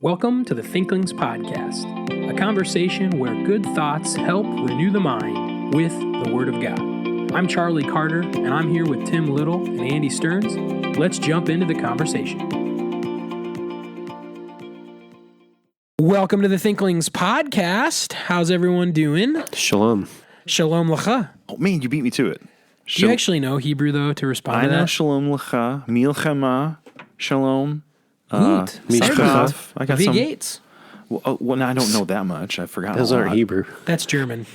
Welcome to the Thinklings podcast, a conversation where good thoughts help renew the mind with the Word of God. I'm Charlie Carter, and I'm here with Tim Little and Andy Stearns. Let's jump into the conversation. Welcome to the Thinklings podcast. How's everyone doing? Shalom. Shalom Lecha. Oh, man, you beat me to it. Do you actually know Hebrew, though, to respond to that? I know Shalom Lecha, Milchama, Shalom. Gut. Mishkaf. I got Wie some. geht's? Well, I don't know that much. I forgot. Those aren't Hebrew. That's German.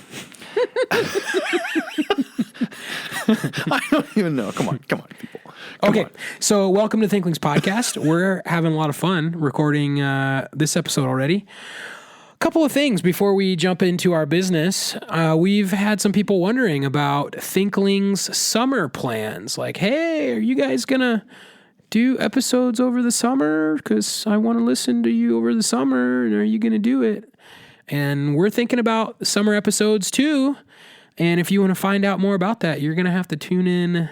I don't even know. Come on, people. Okay, so welcome to Thinklings podcast. We're having a lot of fun recording this episode already. A couple of things before we jump into our business. We've had some people wondering about Thinklings summer plans. Like, hey, are you guys going to do episodes over the summer? Because I want to listen to you over the summer. And are you going to do it? And we're thinking about summer episodes too. And if you want to find out more about that, you're going to have to tune in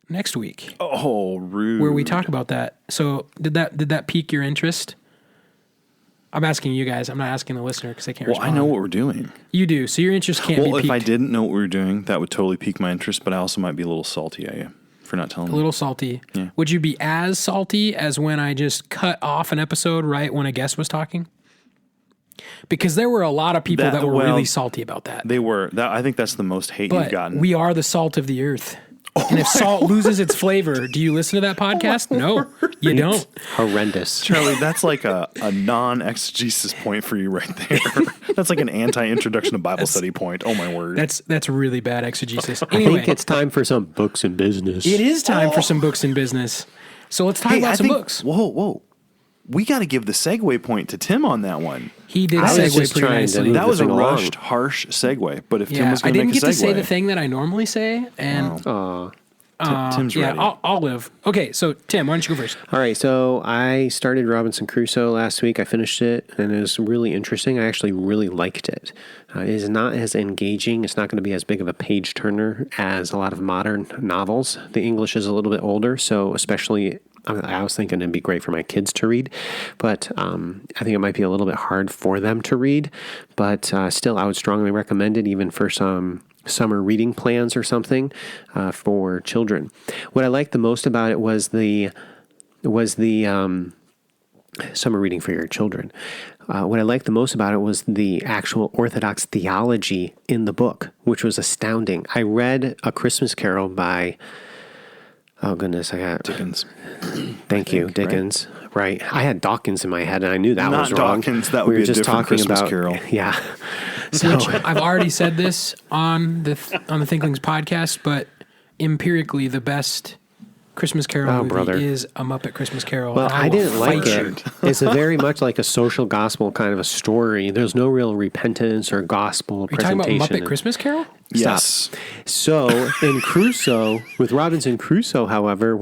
next week. Oh, rude. Where we talk about that. So did that pique your interest? I'm asking you guys. I'm not asking the listener because they can't respond. I know what we're doing. You do. So your interest can't be piqued. Well, if I didn't know what we were doing, that would totally pique my interest, but I also might be a little salty at you for not telling me. A little salty. Yeah. Would you be as salty as when I just cut off an episode right when a guest was talking? Because there were a lot of people that were really salty about that. They were. I think that's the most hate you've gotten. We are the salt of the earth. And if salt loses its flavor, do you listen to that podcast? No, you don't. Horrendous. Charlie, that's like a non-exegesis point for you right there. That's like an anti-introduction to Bible study point. Oh, my word. That's really bad exegesis. Anyway, I think it's time for some books and business. It is time for some books and business. So let's talk about some books. Whoa. We got to give the segue point to Tim on that one. He did segue pretty nicely. That was a rushed, harsh segue. But if Tim was going to make a segue. I didn't get to say the thing that I normally say. And Tim's ready. I'll live. Okay, so Tim, why don't you go first? All right, so I started Robinson Crusoe last week. I finished it, and it was really interesting. I actually really liked it. It is not as engaging. It's not going to be as big of a page turner as a lot of modern novels. The English is a little bit older, so especially I was thinking it'd be great for my kids to read, but I think it might be a little bit hard for them to read. But still, I would strongly recommend it, even for some summer reading plans or something for children. What I liked the most about it was the summer reading for your children. What I liked the most about it was the actual Orthodox theology in the book, which was astounding. I read A Christmas Carol by, oh goodness, I got Dickens. Thank you, Dickens. Right. I had Dawkins in my head, and I knew that was wrong. Not Dawkins. That would be a different Christmas Carol. Yeah. So I've already said this on the Thinklings podcast, but empirically, the best Christmas Carol movie is A Muppet Christmas Carol. Well, I didn't like it. It's very much like a social gospel kind of a story. There's no real repentance or gospel presentation. Are you talking about Muppet Christmas Carol? Yes. So in Crusoe, with Robinson Crusoe, however,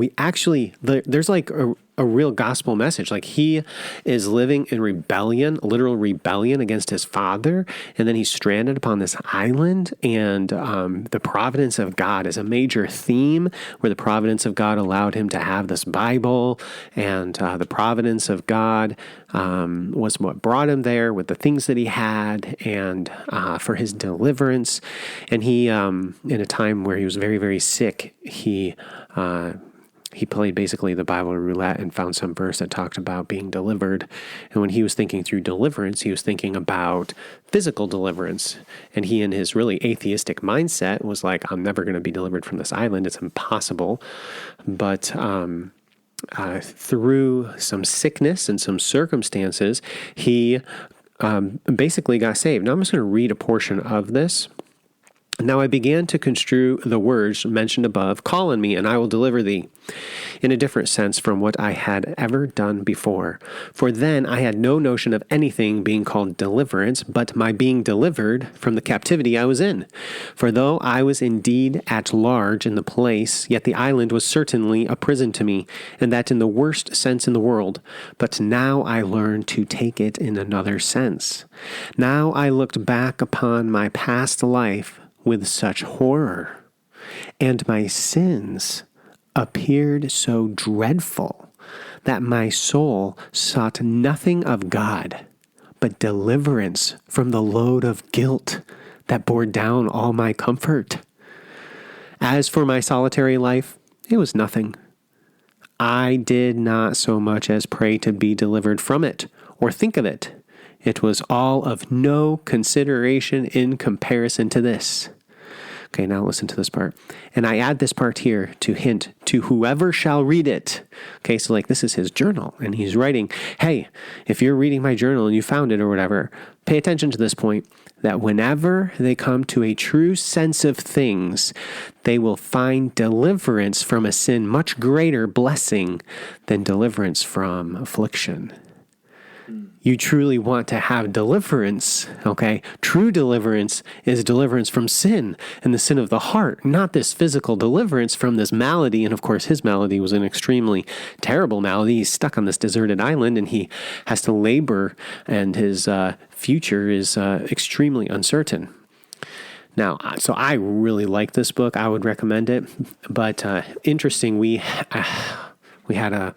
there's like a real gospel message. Like he is living in rebellion, literal rebellion against his father, and then he's stranded upon this island, and the providence of God is a major theme, where the providence of God allowed him to have this Bible, and the providence of God was what brought him there with the things that he had, and for his deliverance. And he, in a time where he was very, very sick, he played basically the Bible roulette and found some verse that talked about being delivered. And when he was thinking through deliverance, he was thinking about physical deliverance. And he, in his really atheistic mindset, was like, I'm never going to be delivered from this island. It's impossible. But through some sickness and some circumstances, he basically got saved. Now I'm just going to read a portion of this. Now I began to construe the words mentioned above, call on me and I will deliver thee, in a different sense from what I had ever done before. For then I had no notion of anything being called deliverance, but my being delivered from the captivity I was in. For though I was indeed at large in the place, yet the island was certainly a prison to me, and that in the worst sense in the world. But now I learned to take it in another sense. Now I looked back upon my past life with such horror, and my sins appeared so dreadful that my soul sought nothing of God, but deliverance from the load of guilt that bore down all my comfort. As for my solitary life, it was nothing. I did not so much as pray to be delivered from it, or think of it. It was all of no consideration in comparison to this. Okay, now listen to this part. And I add this part here to hint to whoever shall read it. Okay, so like this is his journal, and he's writing, hey, if you're reading my journal and you found it or whatever, pay attention to this point, that whenever they come to a true sense of things, they will find deliverance from a sin much greater blessing than deliverance from affliction. You truly want to have deliverance, okay? True deliverance is deliverance from sin and the sin of the heart, not this physical deliverance from this malady. And of course, his malady was an extremely terrible malady. He's stuck on this deserted island and he has to labor, and his future is extremely uncertain. Now, so I really like this book. I would recommend it. But interesting, we had a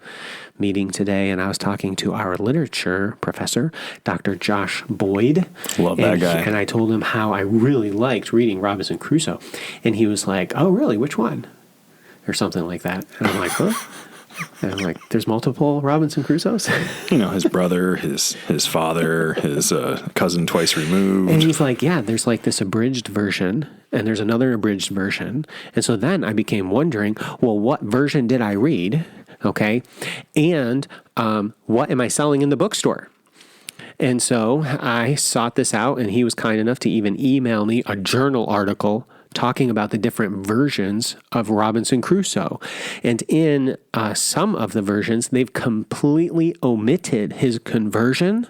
meeting today, and I was talking to our literature professor, Dr. Josh Boyd. Love that guy. And I told him how I really liked reading Robinson Crusoe. And he was like, oh, really? Which one? Or something like that. And I'm like, huh? And I'm like, there's multiple Robinson Crusoes? You know, his brother, his father, his cousin twice removed. And he's like, yeah, there's like this abridged version, and there's another abridged version. And so then I became wondering, well, what version did I read? Okay. And what am I selling in the bookstore? And so I sought this out, and he was kind enough to even email me a journal article talking about the different versions of Robinson Crusoe. And in some of the versions, they've completely omitted his conversion,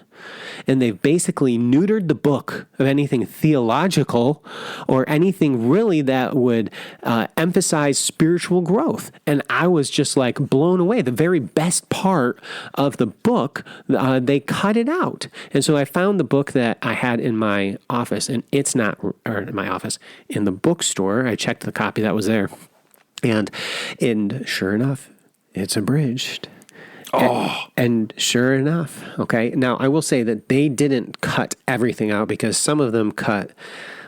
and they've basically neutered the book of anything theological or anything really that would emphasize spiritual growth. And I was just like blown away. The very best part of the book, they cut it out. And so I found the book that I had in my office, and it's not, or in my office, in the bookstore. I checked the copy that was there. And sure enough, it's abridged. Oh. And sure enough, okay. Now, I will say that they didn't cut everything out, because some of them cut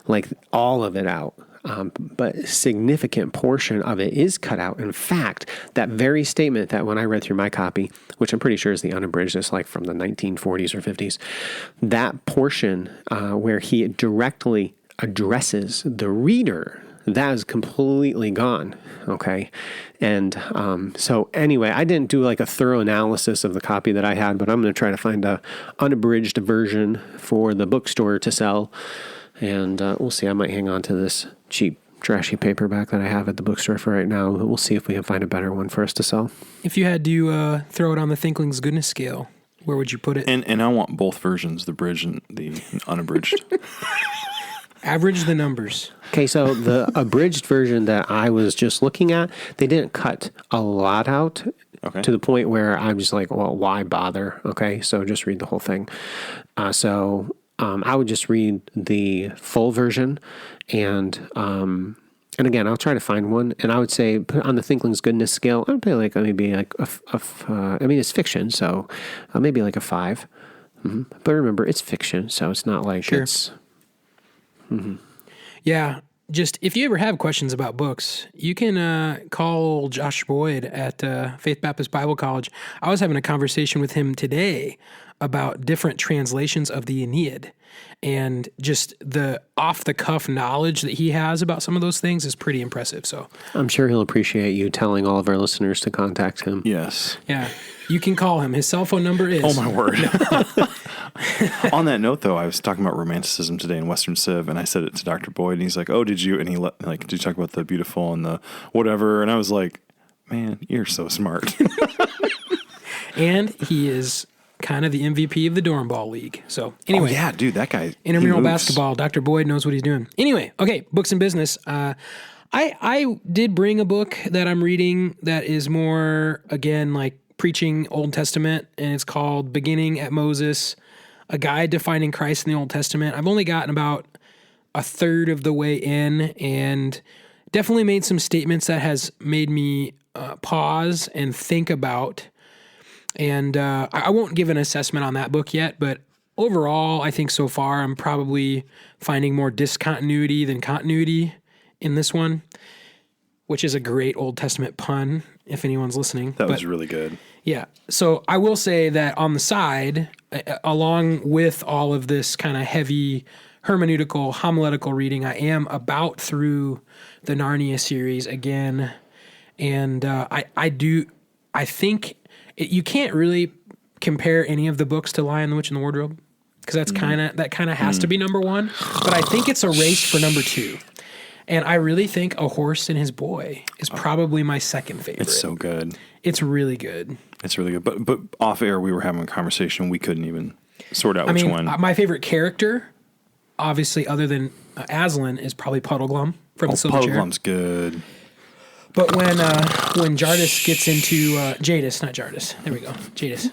like all of it out. But a significant portion of it is cut out. In fact, that very statement that when I read through my copy, which I'm pretty sure is the unabridged, it's like from the 1940s or 50s, that portion where he directly addresses the reader, that is completely gone, okay? And so anyway, I didn't do like a thorough analysis of the copy that I had, but I'm going to try to find a unabridged version for the bookstore to sell. And we'll see. I might hang on to this cheap, trashy paperback that I have at the bookstore for right now. We'll see if we can find a better one for us to sell. If you had to throw it on the Thinklings goodness scale, where would you put it? And I want both versions, the bridge and the unabridged. Average the numbers. Okay, so the abridged version that I was just looking at, they didn't cut a lot out to the point where I'm just like, well, why bother? Okay, so just read the whole thing. So I would just read the full version, and again, I'll try to find one, and I would say put on the Thinklings goodness scale, I'd pay like maybe like I mean, it's fiction, so maybe like a 5. Mm-hmm. But remember, it's fiction, so it's not like it's... Mm-hmm. Yeah, just if you ever have questions about books, you can call Josh Boyd at Faith Baptist Bible College. I was having a conversation with him today about different translations of the Aeneid, and just the off-the-cuff knowledge that he has about some of those things is pretty impressive. So I'm sure he'll appreciate you telling all of our listeners to contact him. Yes. Yeah, you can call him. His cell phone number is... Oh, my word. On that note, though, I was talking about romanticism today in Western Civ, and I said it to Dr. Boyd, and he's like, oh, did you? And he did you talk about the beautiful and the whatever? And I was like, man, you're so smart. And he is kind of the MVP of the Dornball League. So anyway. Oh, yeah, dude, that guy. Intramural basketball. Dr. Boyd knows what he's doing. Anyway, okay, books and business. I did bring a book that I'm reading that is more, again, like preaching Old Testament, and it's called Beginning at Moses, A Guide to Finding Christ in the Old Testament. I've only gotten about a third of the way in, and definitely made some statements that has made me pause and think about And I won't give an assessment on that book yet, but overall, I think so far I'm probably finding more discontinuity than continuity in this one, which is a great Old Testament pun, if anyone's listening. That was really good. Yeah. So I will say that on the side, along with all of this kind of heavy hermeneutical, homiletical reading, I am about through the Narnia series again. And I think you can't really compare any of the books to Lion, the Witch, and the Wardrobe, because that kind of has to be number one. But I think it's a race for number two. And I really think A Horse and His Boy is probably my second favorite. It's so good. It's really good. It's really good. But off air, we were having a conversation. We couldn't even sort out which one. My favorite character, obviously, other than Aslan, is probably Puddleglum from the Silver Chair. Puddleglum's good. But when Jadis gets into Jadis, not Jardis. There we go, Jadis.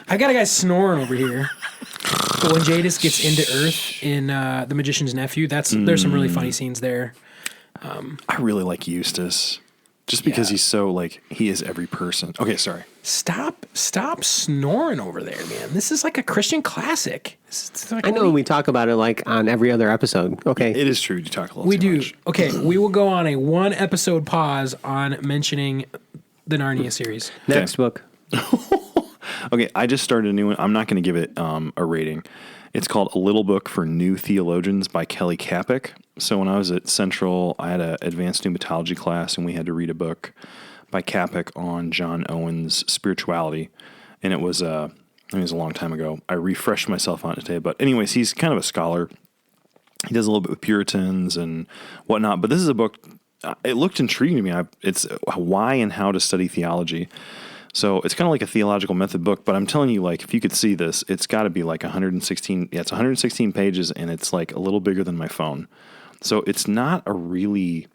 I got a guy snoring over here. But when Jadis gets into Earth in The Magician's Nephew, there's some really funny scenes there. I really like Eustace, just because he's so like he is every person. Okay, sorry. Stop snoring over there, man. This is like a Christian classic. I know we talk about it like on every other episode. Okay. It is true. You talk a little We too do. much. Okay, we will go on a 1 episode pause on mentioning the Narnia series. Next book. Okay, I just started a new one. I'm not going to give it a rating. It's called A Little Book for New Theologians by Kelly Kapic. So when I was at Central, I had an advanced pneumatology class, and we had to read a book by Kapic on John Owen's spirituality. And it was a long time ago. I refreshed myself on it today. But anyways, he's kind of a scholar. He does a little bit with Puritans and whatnot. But this is a book, it looked intriguing to me. It's why and how to study theology. So it's kind of like a theological method book, but I'm telling you, like, if you could see this, it's got to be like 116. Yeah, it's 116 pages, and it's like a little bigger than my phone. So it's not a really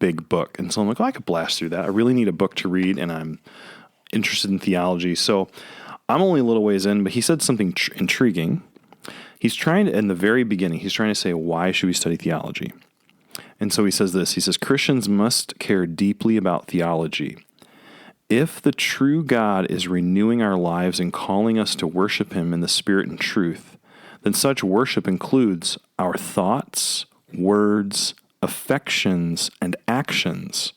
big book. And so I'm like, I could blast through that. I really need a book to read, and I'm interested in theology. So I'm only a little ways in, but he said something intriguing. He's trying to, in the very beginning, he's trying to say, why should we study theology? And so he says this. He says, Christians must care deeply about theology. If the true God is renewing our lives and calling us to worship Him in the Spirit and truth, then such worship includes our thoughts, words, affections, and actions.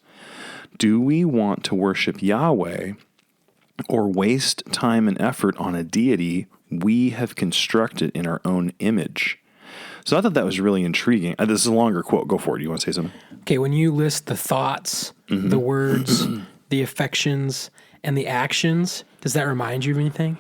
Do we want to worship Yahweh or waste time and effort on a deity we have constructed in our own image? So I thought that was really intriguing. This is a longer quote. Go for it. Do you want to say something? Okay, when you list the thoughts, the words, the affections, and the actions, does that remind you of anything?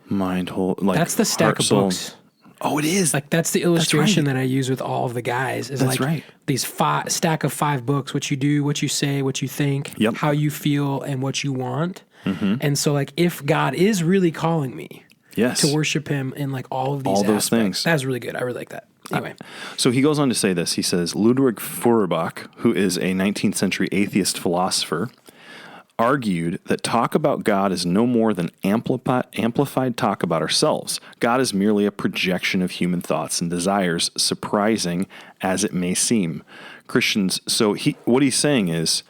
Mind, whole, like that's the stack heart, of soul. books. Oh, it is. Like that's the illustration that I use with all of the guys. Is That's like right. these stack of 5 books: what you do, what you say, what you think, Yep. how you feel, and what you want. And so, like, if God is really calling me Yes. to worship Him in like all of these All those aspects, things. that's really good. I really like that. Anyway, So he goes on to say this. He says, Ludwig Feuerbach, who is a 19th century atheist philosopher, argued that talk about God is no more than amplified talk about ourselves. God is merely a projection of human thoughts and desires, surprising as it may seem. Christians, so what he's saying is,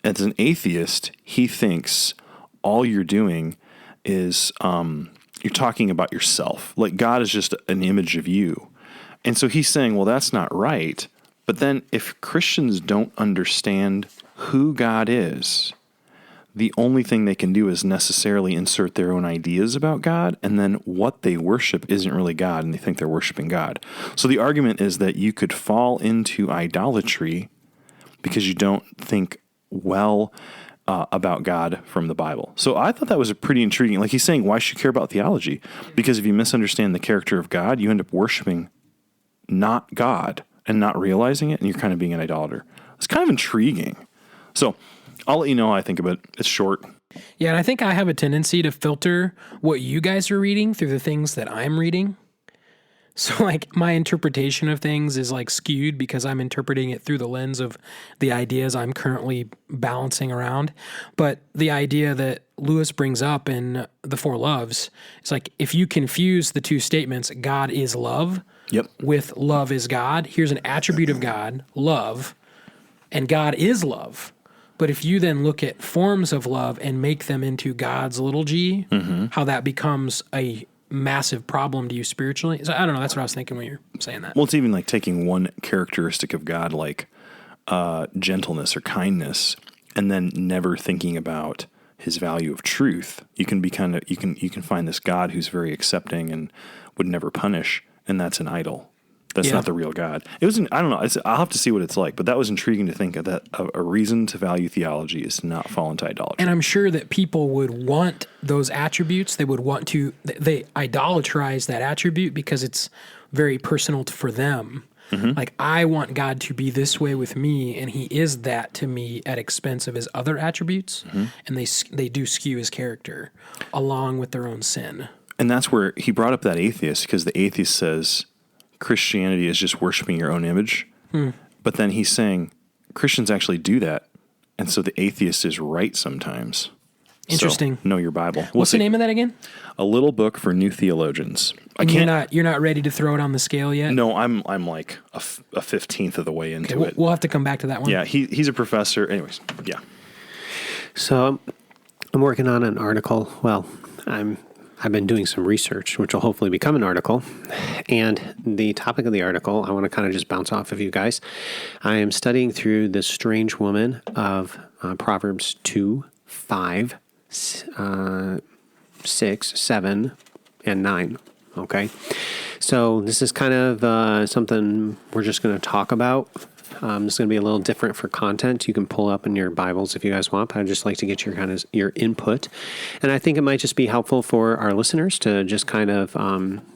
as an atheist, he thinks all you're doing is you're talking about yourself. Like God is just an image of you. And so he's saying, well, that's not right. But then if Christians don't understand who God is, the only thing they can do is necessarily insert their own ideas about God, and then what they worship isn't really God, and they think they're worshiping God. So the argument is that you could fall into idolatry because you don't think well about God from the Bible. So I thought that was a pretty intriguing. Like he's saying, why should you care about theology? Because if you misunderstand the character of God, you end up worshiping not God and not realizing it, and you're kind of being an idolater. It's kind of intriguing. So I'll let you know how I think about it. It's short. yeah, and I think I have a tendency to filter what you guys are reading through the things that I'm reading. So like my interpretation of things is like skewed because I'm interpreting it through the lens of the ideas I'm currently balancing around. But the idea that Lewis brings up in The Four Loves, it's like if you confuse the two statements, God is love, Yep. with love is God, here's an attribute of God, love, and God is love. But if you then look at forms of love and make them into God's little g, how that becomes a massive problem to you spiritually. So I don't know. That's what I was thinking when you're saying that. Well, it's even like taking one characteristic of God, like gentleness or kindness, and then never thinking about his value of truth. You can be you can find this God who's very accepting and would never punish, and that's an idol. That's not the real God. It was. I don't know. I'll have to see what it's like, but that was intriguing to think of that. A reason to value theology is to not fall into idolatry. And I'm sure that people would want those attributes. They would want to. They idolatrize that attribute because it's very personal for them. Like, I want God to be this way with me, and he is that to me at expense of his other attributes, and they do skew his character along with their own sin. And that's where he brought up that atheist, because the atheist says Christianity is just worshiping your own image. But then he's saying Christians actually do that. And so the atheist is right sometimes. Interesting. So, know your Bible. What's the name of that again? A Little Book for New Theologians. You're not ready to throw it on the scale yet? No, I'm like a 15th of the way into it. We'll have to come back to that one. Yeah, he's a professor. Anyways, yeah. So I'm working on an article. Well, I've been doing some research, which will hopefully become an article. And the topic of the article, I want to kind of just bounce off of you guys. I am studying through the strange woman of Proverbs 2, 5, 6, 7, and 9. Okay. So this is kind of something we're just going to talk about. It's going to be a little different for content. You can pull up in your Bibles if you guys want, but I'd just like to get your input. And I think it might just be helpful for our listeners to just kind of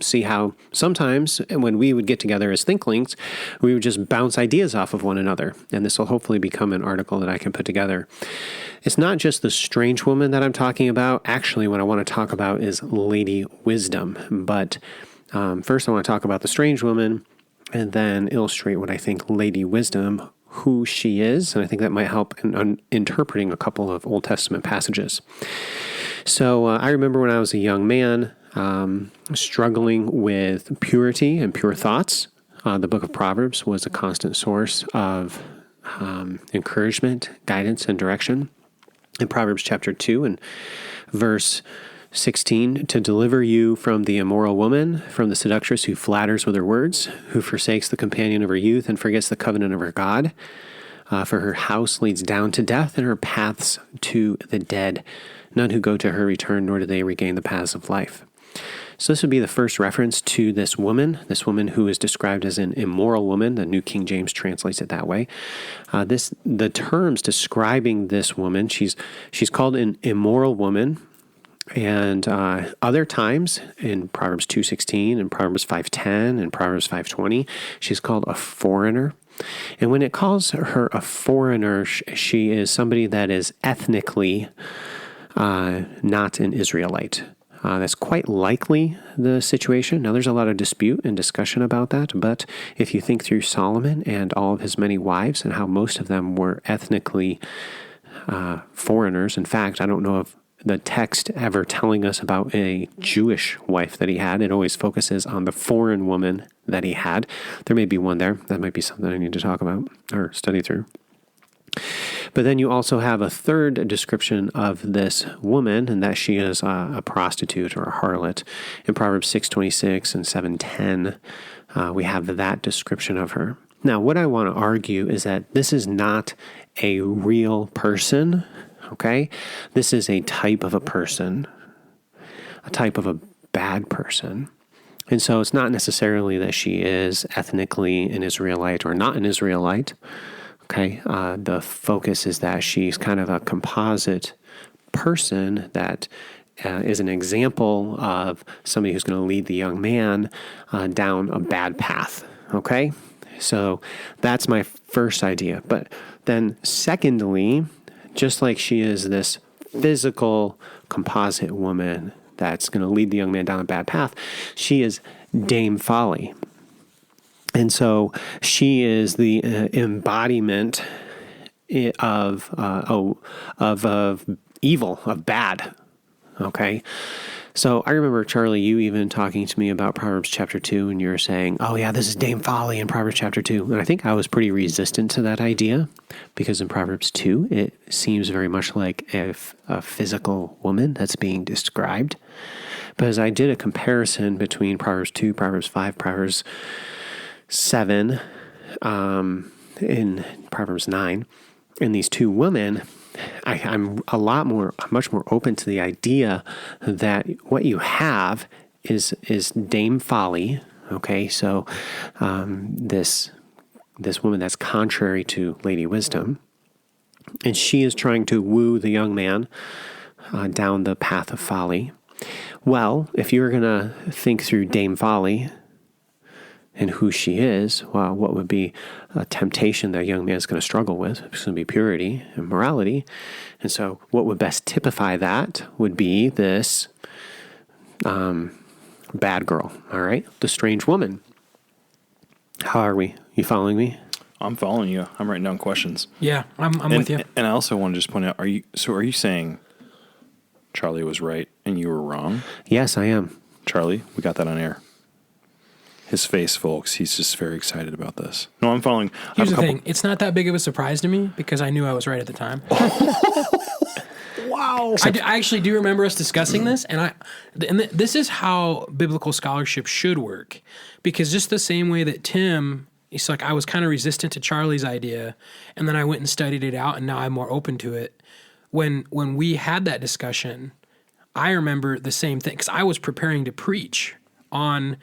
see how sometimes when we would get together as Thinklings, we would just bounce ideas off of one another. And this will hopefully become an article that I can put together. It's not just the strange woman that I'm talking about. Actually, what I want to talk about is Lady Wisdom. But first I want to talk about the strange woman, and then illustrate what I think Lady Wisdom, who she is, and I think that might help in interpreting a couple of Old Testament passages. So I remember when I was a young man, struggling with purity and pure thoughts. The book of Proverbs was a constant source of encouragement, guidance, and direction. In Proverbs chapter 2 and verse 16, to deliver you from the immoral woman, from the seductress who flatters with her words, who forsakes the companion of her youth and forgets the covenant of her God. For her house leads down to death, and her paths to the dead. None who go to her return, nor do they regain the paths of life. So this would be the first reference to this woman who is described as an immoral woman. The New King James translates it that way. The terms describing this woman, she's called an immoral woman. And other times in Proverbs 2:16 and Proverbs 5:10 and Proverbs 5:20, she's called a foreigner. And when it calls her a foreigner, she is somebody that is ethnically not an Israelite. That's quite likely the situation. Now, there's a lot of dispute and discussion about that, but if you think through Solomon and all of his many wives and how most of them were ethnically foreigners, in fact, I don't know of the text ever telling us about a Jewish wife that he had. It always focuses on the foreign woman that he had. There may be one there. That might be something I need to talk about or study through. But then you also have a third description of this woman, and that she is a prostitute or a harlot. In Proverbs 6:26 and 7:10, we have that description of her. Now, what I want to argue is that this is not a real person. Okay, this is a type of a person, a type of a bad person. And so it's not necessarily that she is ethnically an Israelite or not an Israelite. Okay, the focus is that she's kind of a composite person that is an example of somebody who's going to lead the young man down a bad path. Okay, so that's my first idea. But then secondly, just like she is this physical composite woman that's going to lead the young man down a bad path, she is Dame Folly. And so she is the embodiment of evil, of bad. Okay? So I remember, Charlie, you even talking to me about Proverbs chapter 2, and you were saying, oh, yeah, this is Dame Folly in Proverbs chapter 2. And I think I was pretty resistant to that idea because in Proverbs 2, it seems very much like a physical woman that's being described. But as I did a comparison between Proverbs 2, Proverbs 5, Proverbs 7, in Proverbs 9, and these two women, I'm much more open to the idea that what you have is Dame Folly. Okay, so this woman that's contrary to Lady Wisdom, and she is trying to woo the young man down the path of folly. Well, if you're going to think through Dame Folly and who she is, well, what would be a temptation that a young man is going to struggle with? It's going to be purity and morality. And so what would best typify that would be this bad girl, all right? The strange woman. How are we? You following me? I'm following you. I'm writing down questions. Yeah, I'm with you. And I also want to just point out, are you saying Charlie was right and you were wrong? Yes, I am. Charlie, we got that on air. His face, folks, he's just very excited about this. No, I'm following. Here's the thing. It's not that big of a surprise to me because I knew I was right at the time. Wow. I actually do remember us discussing this, and this is how biblical scholarship should work. Because just the same way that Tim, it's like I was kind of resistant to Charlie's idea, and then I went and studied it out, and now I'm more open to it. When we had that discussion, I remember the same thing, because I was preparing to preach on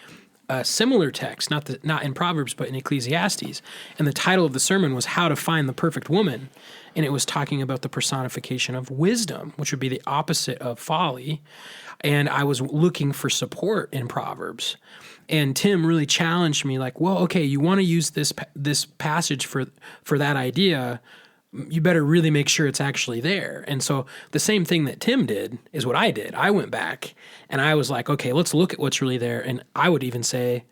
a similar text, not in Proverbs, but in Ecclesiastes. And the title of the sermon was How to Find the Perfect Woman. And it was talking about the personification of wisdom, which would be the opposite of folly. And I was looking for support in Proverbs. And Tim really challenged me like, well, okay, you want to use this passage for that idea, you better really make sure it's actually there. And so the same thing that Tim did is what I did. I went back and I was like, okay, let's look at what's really there. And I would even say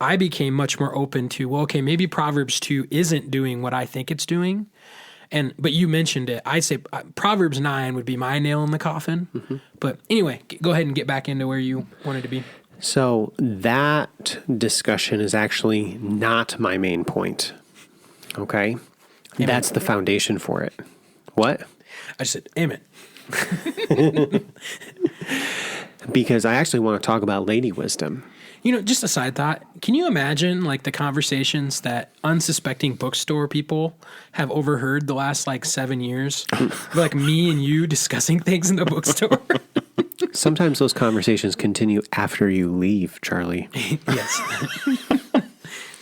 I became much more open to, well, okay, maybe Proverbs 2 isn't doing what I think it's doing. But you mentioned it. I'd say Proverbs 9 would be my nail in the coffin. Mm-hmm. But anyway, go ahead and get back into where you wanted to be. So that discussion is actually not my main point. Okay? Amen. That's the foundation for it. What? I just said, amen. Because I actually want to talk about Lady Wisdom. You know, just a side thought. Can you imagine like the conversations that unsuspecting bookstore people have overheard the last 7 years? Like me and you discussing things in the bookstore. Sometimes those conversations continue after you leave, Charlie. Yes.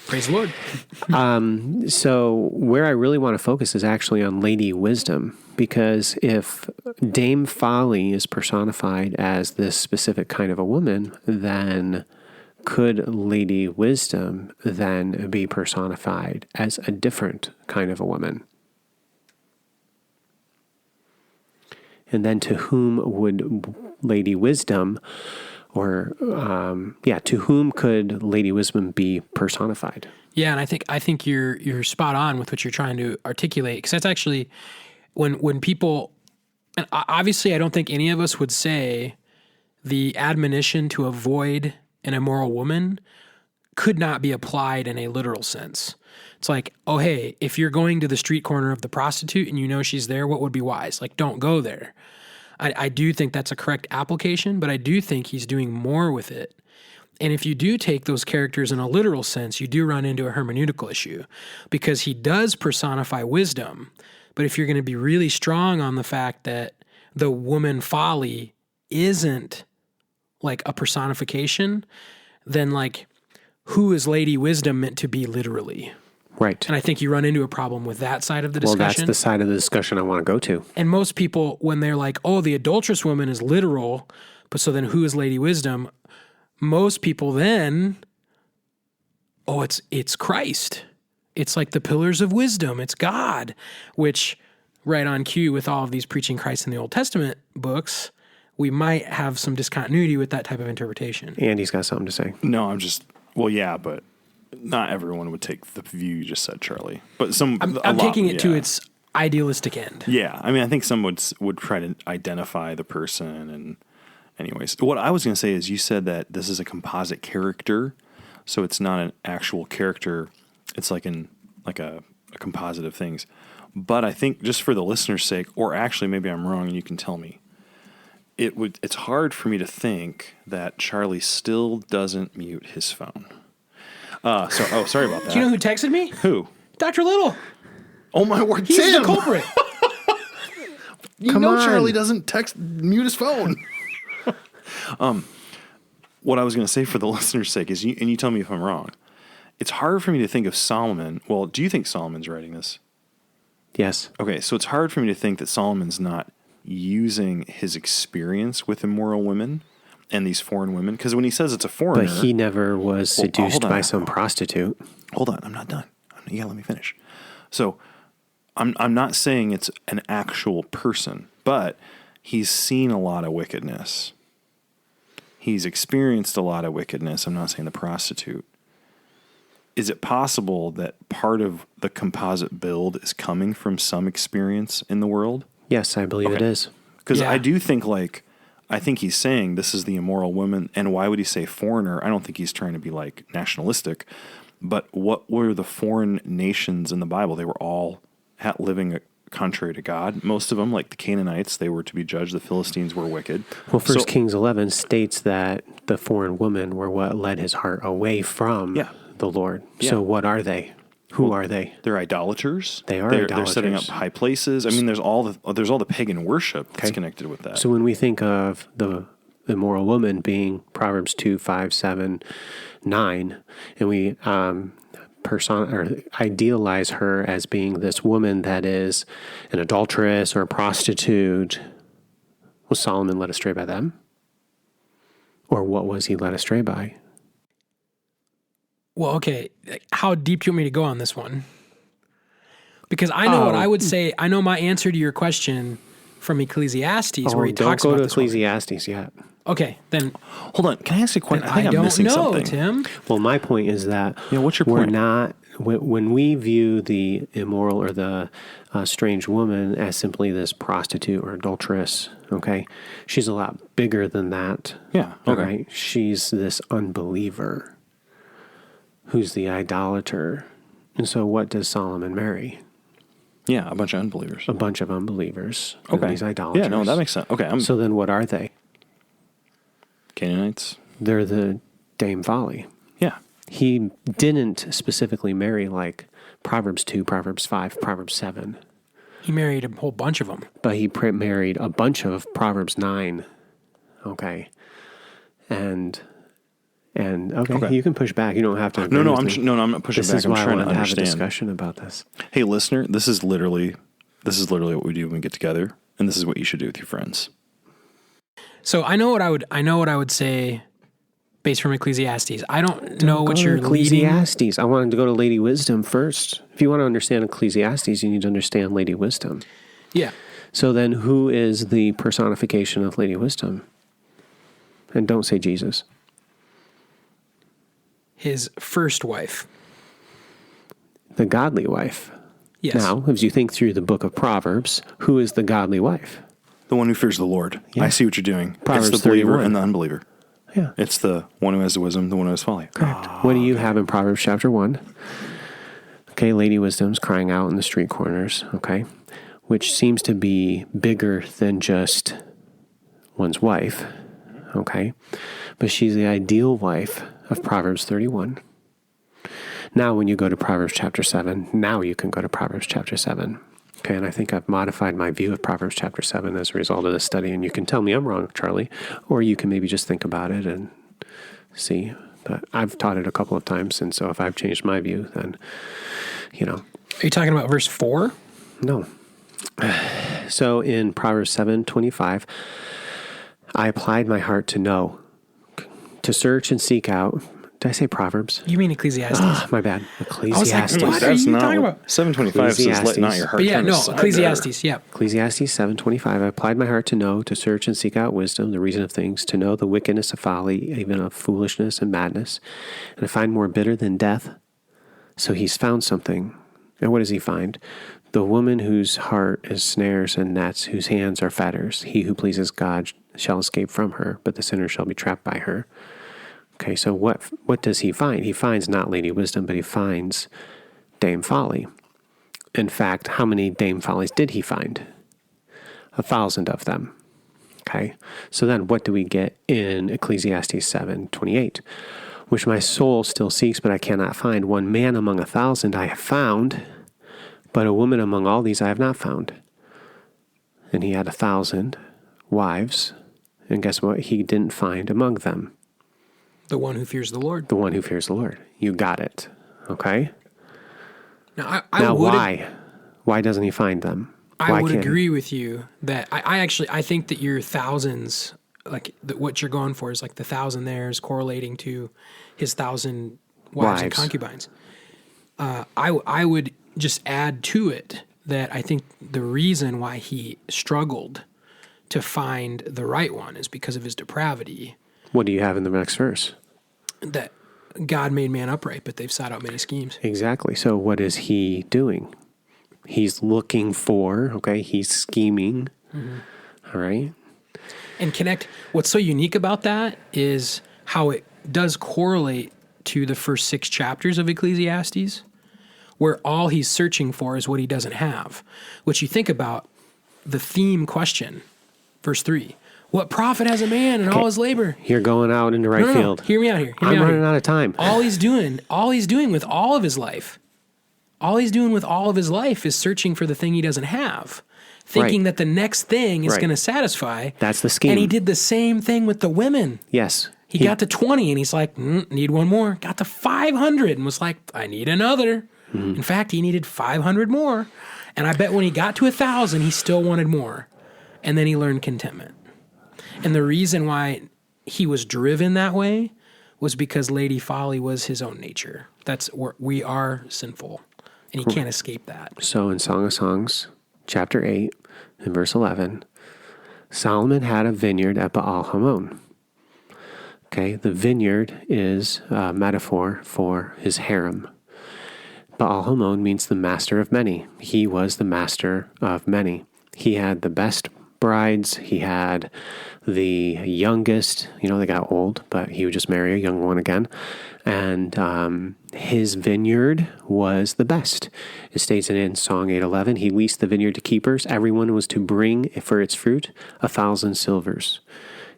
Praise the Lord. So where I really want to focus is actually on Lady Wisdom, because if Dame Folly is personified as this specific kind of a woman, then could Lady Wisdom then be personified as a different kind of a woman? And then to whom would Lady Wisdom, to whom could Lady Wisdom be personified? Yeah, and I think you're spot on with what you're trying to articulate, because that's actually when people, and obviously I don't think any of us would say the admonition to avoid an immoral woman could not be applied in a literal sense. It's like, oh, hey, if you're going to the street corner of the prostitute and you know she's there, what would be wise? Like, don't go there. I do think that's a correct application, but I do think he's doing more with it. And if you do take those characters in a literal sense, you do run into a hermeneutical issue, because he does personify wisdom. But if you're going to be really strong on the fact that the woman folly isn't like a personification, then who is Lady Wisdom meant to be literally? Right. And I think you run into a problem with that side of the discussion. Well, that's the side of the discussion I want to go to. And most people, when they're like, oh, the adulterous woman is literal, but so then who is Lady Wisdom? Most people then, it's Christ. It's like the pillars of wisdom. It's God, which right on cue with all of these preaching Christ in the Old Testament books, we might have some discontinuity with that type of interpretation. Andy's got something to say. No, but not everyone would take the view you just said, Charlie. But I'm taking it to its idealistic end. Yeah, I mean, I think some would try to identify the person anyways, what I was going to say is you said that this is a composite character, so it's not an actual character. It's like a composite of things. But I think just for the listener's sake, or actually maybe I'm wrong and you can tell me, it's hard for me to think that Charlie still doesn't mute his phone. Sorry about that. Do you know who texted me? Who? Dr. Little. Oh my word, He's Tim! the culprit. Come on. Charlie doesn't mute his phone. What I was going to say for the listener's sake is, and you tell me if I'm wrong, it's hard for me to think of Solomon. Well, do you think Solomon's writing this? Yes. Okay, so it's hard for me to think that Solomon's not using his experience with immoral women and these foreign women, because when he says it's a foreigner... But he never was seduced by some prostitute. Hold on, I'm not done. Let me finish. So I'm not saying it's an actual person, but he's seen a lot of wickedness. He's experienced a lot of wickedness. I'm not saying the prostitute. Is it possible that part of the composite build is coming from some experience in the world? Yes, I believe it is. Because I do think I think he's saying this is the immoral woman. And why would he say foreigner? I don't think he's trying to be like nationalistic. But what were the foreign nations in the Bible? They were all living contrary to God. Most of them, like the Canaanites, they were to be judged. The Philistines were wicked. Well, 1 Kings 11 states that the foreign women were what led his heart away from the Lord. Yeah. So what are they? Who are they? They're idolaters. They're idolaters. They're setting up high places. I mean, there's all the pagan worship that's connected with that. So when we think of the immoral woman being Proverbs 2, 5, 7, 9, and we idealize her as being this woman that is an adulteress or a prostitute, was Solomon led astray by them? Or what was he led astray by? Well, okay. How deep do you want me to go on this one? Because I know what I would say. I know my answer to your question from Ecclesiastes, where he talks about this. Don't go to Ecclesiastes yet. Okay, then. Hold on. Can I ask you a question? I think I'm missing something. Tim. Well, my point is that what's your point? We're not, when we view the immoral or the strange woman as simply this prostitute or adulteress, okay, she's a lot bigger than that. Yeah, okay. Right? She's this unbeliever who's the idolater. And so what does Solomon marry? Yeah, a bunch of unbelievers. A bunch of unbelievers. Okay. These idolaters. Yeah, no, that makes sense. Okay. So then what are they? Canaanites? They're the Dame Folly. Yeah. He didn't specifically marry like Proverbs 2, Proverbs 5, Proverbs 7. He married a whole bunch of them. But he married a bunch of Proverbs 9. Okay. And you can push back. You don't have to agree No, with I'm me. I'm not pushing This back. is I'm why I trying wanted to to have a understand. discussion about this. Hey, listener, this is literally what we do when we get together, and this is what you should do with your friends. So I know what I would say based from Ecclesiastes. I don't know what you're leading. Ecclesiastes. I wanted to go to Lady Wisdom first. If you want to understand Ecclesiastes, you need to understand Lady Wisdom. Yeah. So then who is the personification of Lady Wisdom? And don't say Jesus. His first wife. The godly wife. Yes. Now, as you think through the book of Proverbs, who is the godly wife? The one who fears the Lord. Yeah. I see what you're doing. Proverbs it's the believer 31. and the unbeliever. Yeah. It's the one who has the wisdom, the one who has folly. Correct. What do you have in Proverbs chapter 1? Okay, Lady Wisdom's crying out in the street corners, okay, which seems to be bigger than just one's wife, okay, but she's the ideal wife of Proverbs 31. Now, when you go to Proverbs chapter 7, now you can go to Proverbs chapter 7. Okay, and I think I've modified my view of Proverbs chapter 7 as a result of this study, and you can tell me I'm wrong, Charlie, or you can maybe just think about it and see. But I've taught it a couple of times, and so if I've changed my view, then, Are you talking about verse 4? No. So in Proverbs 7:25, I applied my heart to know, to search and seek out. Did I say Proverbs? You mean Ecclesiastes? My bad. Ecclesiastes. what are you talking about? 725 says, "Let not your heart." But yeah, turn no, aside Ecclesiastes, there. yeah. Ecclesiastes 7:25. I applied my heart to know, to search and seek out wisdom, the reason of things, to know the wickedness of folly, even of foolishness and madness. And I find more bitter than death. So he's found something. And what does he find? The woman whose heart is snares and nets, whose hands are fetters. He who pleases God shall escape from her, but the sinner shall be trapped by her. Okay, so what does he find? He finds not Lady Wisdom, but he finds Dame Folly. In fact, how many Dame Follies did he find? 1,000 of them. Okay, so then what do we get in Ecclesiastes 7:28? Which my soul still seeks, but I cannot find. One man among 1,000 I have found, but a woman among all these I have not found. And he had 1,000 wives, and guess what? He didn't find among them. The one who fears the Lord. The one who fears the Lord. You got it. Okay? Now, why? Why doesn't he find them? I would agree with you that I think that your thousands, like what you're going for is like the 1,000 there is correlating to his 1,000 wives and concubines. I would just add to it that I think the reason why he struggled to find the right one is because of his depravity. What do you have in the next verse? That God made man upright, but they've sought out many schemes. Exactly. So what is he doing? He's looking for, okay, he's scheming. Mm-hmm. All right. And what's so unique about that is how it does correlate to the first 6 chapters of Ecclesiastes, where all he's searching for is what he doesn't have. Which you think about the theme question, verse 3. What profit has a man in all his labor? You're going out into right field. Hear me out here. I'm running out of time. All he's doing with all of his life, is searching for the thing he doesn't have, thinking that the next thing is going to satisfy. That's the scheme. And he did the same thing with the women. Yes. He got to 20 and he's like, need one more. Got to 500 and was like, I need another. Mm-hmm. In fact, he needed 500 more. And I bet when he got to 1,000, he still wanted more. And then he learned contentment. And the reason why he was driven that way was because Lady Folly was his own nature. That's where we are sinful, and he can't escape that. So in Song of Songs, chapter 8, and verse 11, Solomon had a vineyard at Baal Hamon. Okay, the vineyard is a metaphor for his harem. Baal Hamon means the master of many. He was the master of many. He had the best brides. He had the youngest, they got old, but he would just marry a young one again. And his vineyard was the best. It states in Song 8:11, he leased the vineyard to keepers. Everyone was to bring for its fruit 1,000 silvers.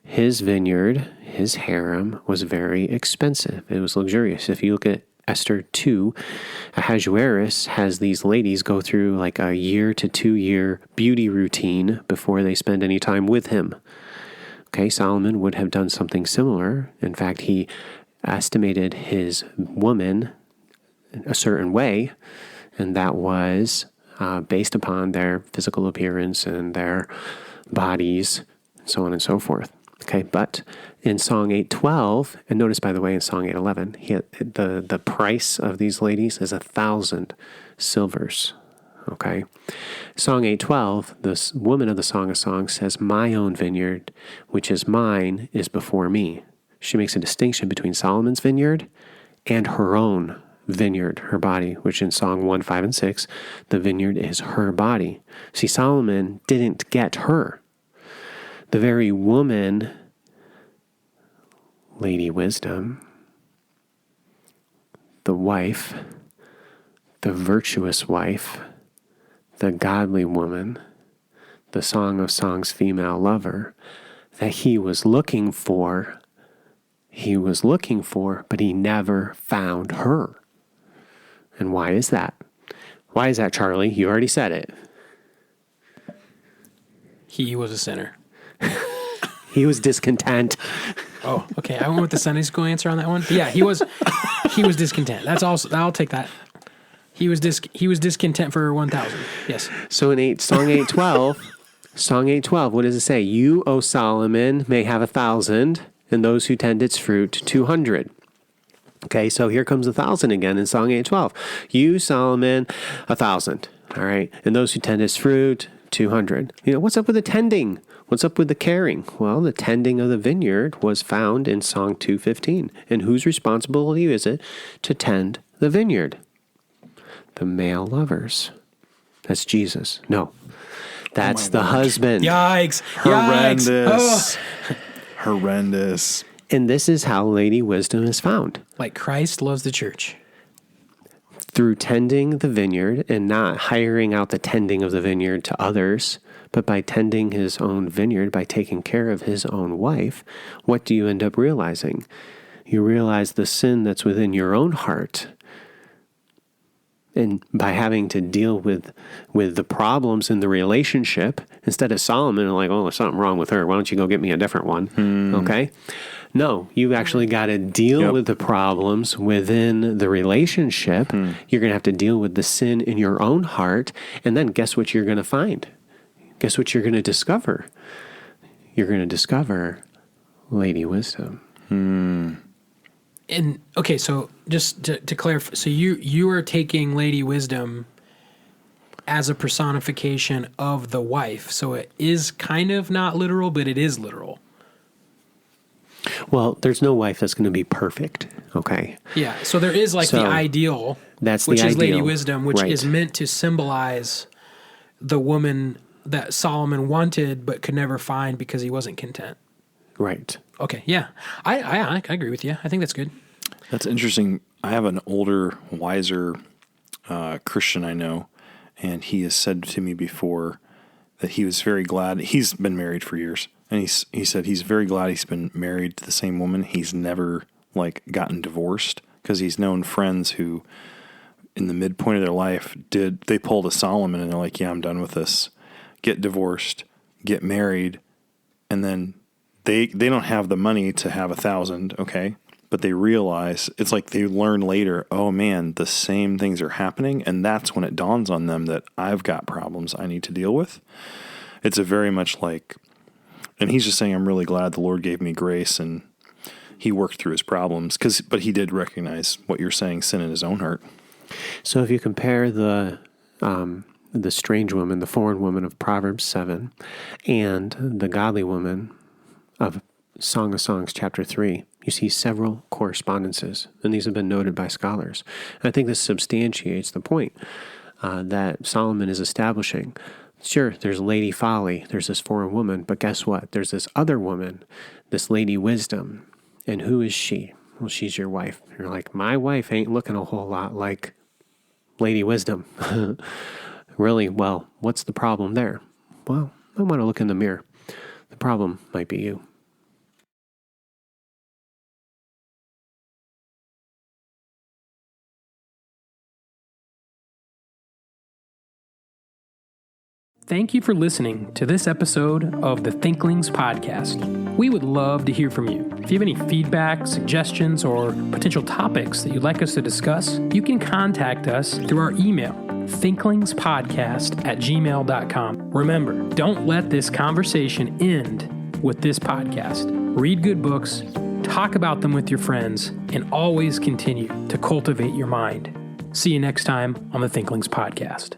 His vineyard, his harem, was very expensive. It was luxurious. If you look at Esther 2, Ahasuerus has these ladies go through like a 1 to 2 year beauty routine before they spend any time with him. Okay, Solomon would have done something similar. In fact, he estimated his woman a certain way, and that was based upon their physical appearance and their bodies, and so on and so forth. Okay, but in Song 8:12, and notice, by the way, in Song 8:11, the price of these ladies is 1,000 silvers. Okay, Song 8:12, this woman of the Song of Songs says, "My own vineyard, which is mine, is before me." She makes a distinction between Solomon's vineyard and her own vineyard, her body, which in Song 1, 5, and 6, the vineyard is her body. See, Solomon didn't get her. The very woman, Lady Wisdom, the wife, the virtuous wife, the godly woman, the Song of Songs female lover, that he was looking for, but he never found her. And why is that? Why is that, Charlie? You already said it. He was a sinner. He was discontent. Oh, okay. I went with the Sunday school answer on that one. But yeah, he was discontent. That's also, I'll take that. He was discontent for 1,000. Yes. So in Song 8:12, what does it say? You, O Solomon, may have 1,000, and those who tend its fruit 200. Okay, so here comes 1,000 again in Song 8:12. You, Solomon, 1,000. All right, and those who tend its fruit 200. What's up with the tending? What's up with the caring? Well, the tending of the vineyard was found in Song 2:15. And whose responsibility is it to tend the vineyard? The male lovers. That's Jesus. No. That's the husband. Yikes. Horrendous. Yikes. Oh. Horrendous. And this is how Lady Wisdom is found. Like Christ loves the church. Through tending the vineyard and not hiring out the tending of the vineyard to others, but by tending his own vineyard, by taking care of his own wife, what do you end up realizing? You realize the sin that's within your own heart. And by having to deal with the problems in the relationship, instead of Solomon like, oh, there's something wrong with her, why don't you go get me a different one? Okay? No, you've actually got to deal with the problems within the relationship. You're going to have to deal with the sin in your own heart. And then guess what you're going to find? Guess what you're going to discover? You're going to discover Lady Wisdom. And okay, so just to clarify, so you are taking Lady Wisdom as a personification of the wife. So it is kind of not literal, but it is literal. Well, there's no wife that's going to be perfect, okay? Yeah, so there is like the ideal, that's which the is Lady ideal. Wisdom, which Right. is meant to symbolize the woman that Solomon wanted but could never find because he wasn't content. Right. Okay, yeah. I agree with you. I think that's good. That's interesting. I have an older, wiser Christian I know, and he has said to me before that he was very glad. He's been married for years, and he said he's very glad he's been married to the same woman. He's never gotten divorced, because he's known friends who, in the midpoint of their life, they pulled a Solomon and they're like, yeah, I'm done with this. Get divorced, get married, and then they don't have the money to have 1,000, okay? But they realize, it's like they learn later, oh man, the same things are happening, and that's when it dawns on them that I've got problems I need to deal with. It's a very much like, and he's just saying, I'm really glad the Lord gave me grace and he worked through his problems, but he did recognize what you're saying, sin in his own heart. So if you compare the strange woman, the foreign woman of Proverbs 7, and the godly woman of Song of Songs chapter 3, you see several correspondences, and these have been noted by scholars. And I think this substantiates the point that Solomon is establishing. Sure, there's Lady Folly, there's this foreign woman, but guess what? There's this other woman, this Lady Wisdom. And who is she? Well, she's your wife. You're like, my wife ain't looking a whole lot like Lady Wisdom. Really? Well, what's the problem there? Well, I want to look in the mirror. The problem might be you. Thank you for listening to this episode of the Thinklings podcast. We would love to hear from you. If you have any feedback, suggestions, or potential topics that you'd like us to discuss, you can contact us through our email, thinklingspodcast@gmail.com. Remember, don't let this conversation end with this podcast. Read good books, talk about them with your friends, and always continue to cultivate your mind. See you next time on the Thinklings podcast.